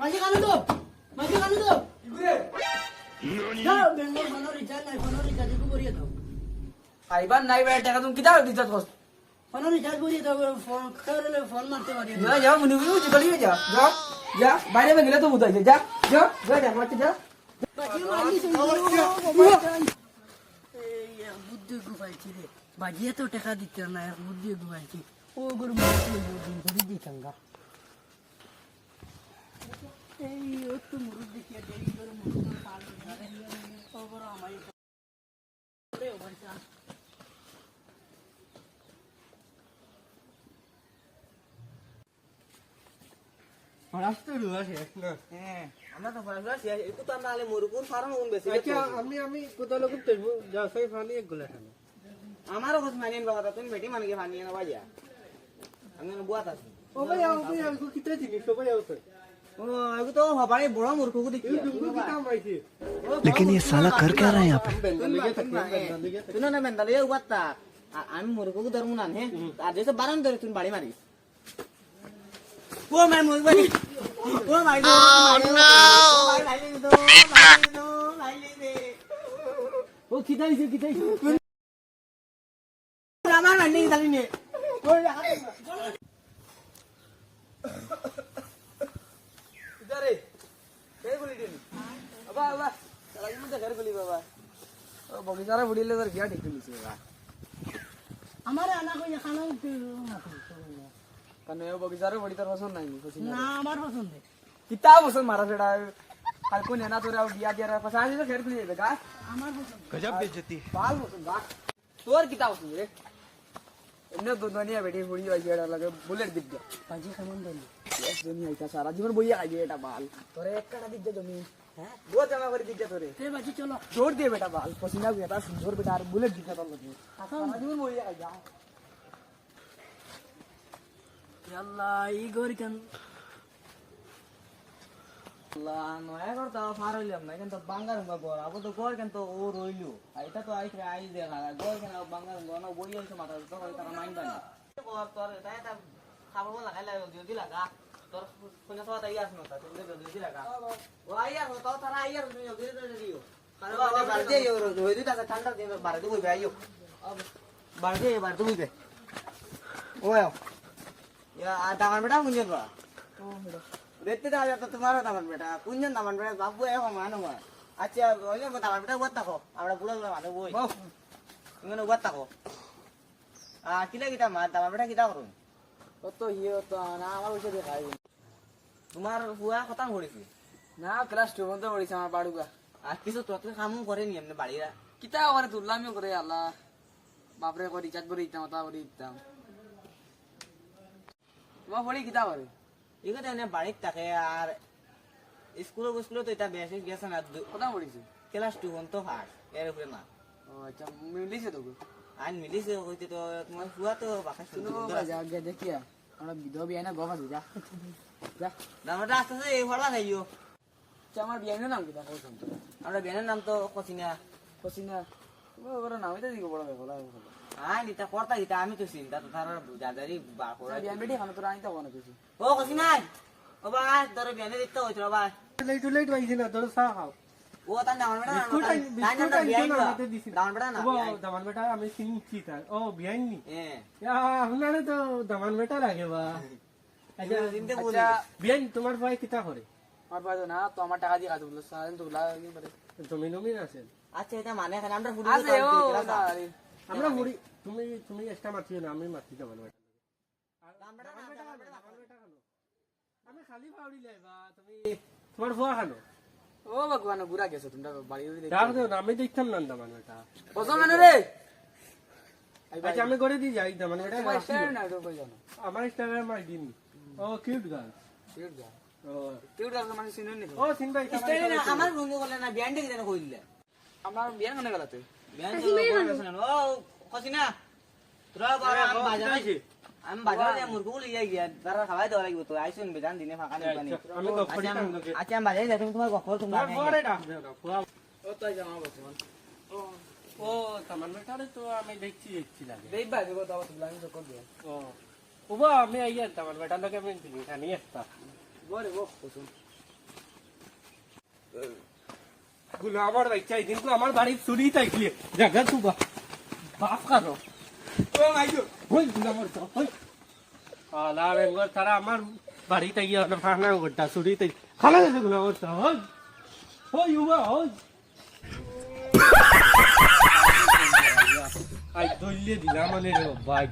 মাঝে কানে তো মাঝে কানে তো যাও বেঙ্গল ফোনের রিচার্জ নাই ফোনের রিচার্জ করিয়ে দাও আইবার নাই বেটা টাকা তুমি কিতা দিতে কস ফোনের রিচার্জ করিয়ে দাও ফোন করলে ফোন মারতে পারি যা যা মুনি মুনি চলি যা যা যা বাইরে বেগলে তো বুঝাইছে যা যা যা যা মারতে যা বাজি মারলি এই বুদ্ধি গুবাইছি রে বাজিয়ে তো টাকা দিতে না বুদ্ধি গুবাইছি ও গরু মারতে দিন ধরে দিতাঙ্গা এই ও তো মুরুদ দেখিয়ে দেরি করে মুরুদ পাল ধরে ও বড় আমায় রে ও বাচ্চা রাস্তা রুয়া শেষ না হ্যাঁ আমরা তো ফারা শেষ একটু তো আমরা আলে মুরুকুর ফার্ম কোন বেশি আচ্ছা আমি কোথাও লোক তেজবো যা সেই পানি এক গুলা খানো আমারও কত মানিন বাবা তুমি বেটি মানকে ফানিয়ে না বাজা আমি বুয়াত আছি ও ভাই আমি কিতা জিনিস সবাই আউছে ও এগু তো হবারে বড় মুরকুকু দেখি তুমি কি কাম আইছি लेकिन ये साला कर क्या रहा है यहाँ पे তুই না মেন্দালে উবাত্তা আমি মুরকুকু ধরমু না হে আর যেসব বারান ধরে তুমি বাড়ি মারিস ও মাই মুরগু বাড়ি ও মাই নো ও কিতাইছে আমার মারনি জানি নে ইদারে কে গুলি দিন বাবা বাবা চলা ইমু দে ঘর গুলি বাবা ও বগিচারে বুড়িলে তোর বিয়া ঠিক দিলিছে বাবা আমার আনা কই খানা কানে ও বগিচারে বুড়ি তোর পছন্দ নাই না আমার পছন্দ কিতা পছন্দ মারা সেটা কাল কোন না তোর বিয়া দিয়া পছন্দ আছে ঘর গুলি যাবে গা আমার পছন্দ गजब बेइज्जती बाल पसंद गा তোর কিতা পছন্দ রে এমনি তো দুনিয়া বেটি বুড়ি হই গেল লাগে বুলেট দিক দে বাজি কেমন দিলি yes দুনিয়া এটা সারা জীবন বইয়া খাইবে এটা বাল তোরে এক কাটা দিক দে জমি হ্যাঁ দো জামা করে দিক দে তোরে তে বাজি চলো জোর দে বেটা বাল পসিনা বেটা সুন্দর বেটা আর বুলেট দিক দে তোর লগে সারা জীবন বইয়া খাইয়া আল্লাহ এই গরি কেন আল্লাহ নয়া করতা ফার হইলাম না কিন্তু বাঙ্গার গর আবো তো গর কিন্তু ও রইলো এটা তো আইছে আই দেখা গর কেন বাঙ্গার গর না বই আইছে মাথা তো তারা মাইন্ড না গর তোর এটা খাবো বলা খাইলা যদি লাগা তোর কোনা তো তাই আসনো তা তুমি যদি লাগা ও আইয়া তো তারা আইয়া তুমি যদি দিও কারণ বাড়তে ইও রই দিতা ঠান্ডা দিন বাড়তে বই আইও বাড়তে বই ওয়া ইয়া দামান বেটা মুঞ্জন বা ও বেটা দেখতে দাও তো তোমারও দামান বেটা কুঞ্জন দামান বেটা বাবু এ মানো আচ্ছা ওই দামান বেটা ওয়াত থাকো আমরা বুড়ো মানে বই তুমি ওয়াত থাকো কিলা কিটা মা দামান বেটা কিটা করুন ও তো হিও তো না আমার ওইটা দেখাই তোমার হুয়া খতম করেছি না ক্লাস 2 পর্যন্ত পড়েছি আমার বাড়ুগা আর কিছু তোতে কামও করেনি এমনি বাড়িরা কিতা করে তুললামিও করে আল্লাহ বাপরে করে রিচার্জ করে দিতাম তা করে দিতাম তোমার পড়ি কিতা করে এগুলো এনে বাড়িতে থাকে আর স্কুলে তো এটা বেশি গেছে না কোথাও পড়িছে ক্লাস 2 পর্যন্ত হার এর উপরে না ও আচ্ছা মিলিছে তো আইন মিলিছে হইতে তো তোমার হুয়া তো বাকি সুন্দর যা গে দেখিয়া আমরা বিধবা বিয়া না গফা যা যা দামটা আসছে এই ফড়া খাইও আচ্ছা আমার বিয়ানের নাম কি দেখো শুনতো আমরা বিয়ানের নাম তো কসিনা ওর নামই তো দিকে বড় বেলা আই নিতা করতা দিতা আমি তো চিন্তা তো তার দাদারি বা করে বিয়ান বেটি খানো তো আইতা কোন কিছু ও কসিনা ও ভাই তোর বিয়ানে দিতে হইতো ভাই লেট পাইছি না তোর চা খাও ও তা দামান বেটা দামান বেটা না দামান বেটা আমি চিনছি তার ও বিয়াইনি হ্যাঁ আপনারে তো দামান বেটা লাগে বা আচ্ছা চিনতে বলি বিয়াইন তোমার ভাই কিতা করে আমার ভাই না তো আমার টাকা দিয়ে কাজ বললো সারেন তো লাগি পারে জমিন আছে আচ্ছা এটা মানে এখানে আমরা ফুড়ি আছে ও আমরা মুড়ি তুমি এক্সট্রা মারছিও না আমি মারছি দামান বেটা আমি খালি ফাউড়ি লাইবা তুমি তোমার ফুয়া খানো ও ভগবান বুড়া গেছো তোমরা বাড়ি ডাক দেও না আমি দেখতাম না দামান বেটা কত মানে রে আচ্ছা আমি করে দিই যাই দামান বেটা তোমার স্টাইল না তো কই জানো আমার স্টাইল মার দিন ও কিউট গার্ল কিউট যা ও কিউট আর মানে সিনন নি ও সিন ভাই স্টাইল না আমার বন্ধু বলে না বিয়ান্ডে কেন কইলে আমার বিয়ান কেন গলাতে বিয়ান ও কসিনা তোরা বাবা বাজারে আমি বাজারে যাই মুরগু লিয়ে গিয়া তারা খাওয়াই দেওয়া লাগবে তো আইসুন বেজান দিনে ফাঁকা নেই পানি আমি তো পড়িতাম লোকে আচ্ছা আমি বাজারে যাই তুমি তোমার গফর তোমরা পরে ডাক দেও না ফুয়া ও তাই জামা বর্তমান ও দামান বেটারে তো আমি দেখছি লাগে দেখবা দেব দাও তোমরা আমি তো কর দিও ও ওবা আমি আইয়া দামান বেটার লগে আমি খানি একটা বরে বো কুসুম গুলো আমার বাচ্চা কিন্তু আমার বাড়ির চুরি থাকলে জায়গা তু বাপ কারো ওই গুলামর তো ওই আলা বেঙ্গল তারা আমার বাড়িতে গিয়ে ফানা করতা চুরি তাই খালা গেছে গুলামর তো ওই ওই উবা ওই আই দইলে দিলাম মানে রে ভাই